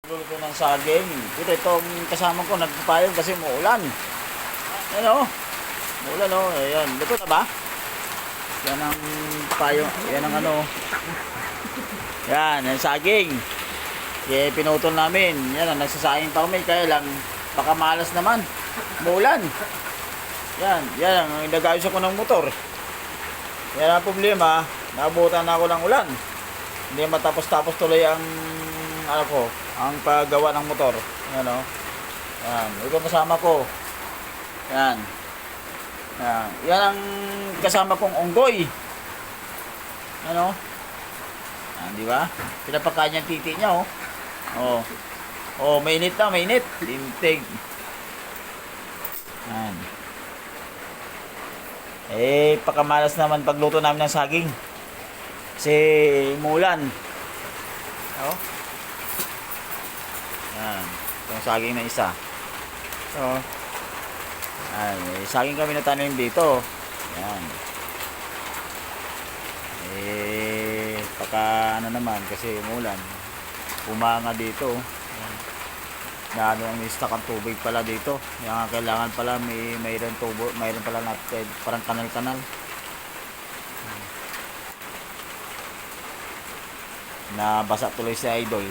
Luluto ng saging. Itong kasama ko nagpapayag kasi muulan. Ayan o. Muulan o. Ayan. Luto na ba? Yan ang payo. Yan ang ano. Yan. Ang saging. Kaya pinutol namin. Yan ang nagsasayang pa kami. Kaya lang baka malas naman. Muulan. Yan. Yan ang nag-ayos ako ng motor. Yan ang problema. Naabutan na ako ng ulan. Hindi matapos-tapos tuloy ang ano ko, ang paggawa ng motor. Yan o. Yan. Ito kasama ko. Yan. Yan. Yan ang kasama kong unggoy. Ano? Yan, di ba? Pinapakain niya ang titi niya, oh. Oh. Oh, mainit na, mainit. Lintig. Yan. Eh, pakamalas naman pagluto namin ng saging. Kasi umulan. Oh. Yan. Itong saging na isa. So, ay, saging kami natanim dito. Yan. Eh, paka ano naman kasi umulan. Umanga dito. Yan. Na ano ang stock ang tubig pala dito. Yung kailangan pala mayroon tubo, mayroon pala natin parang kanal-kanal. Na basa tuloy si Idol.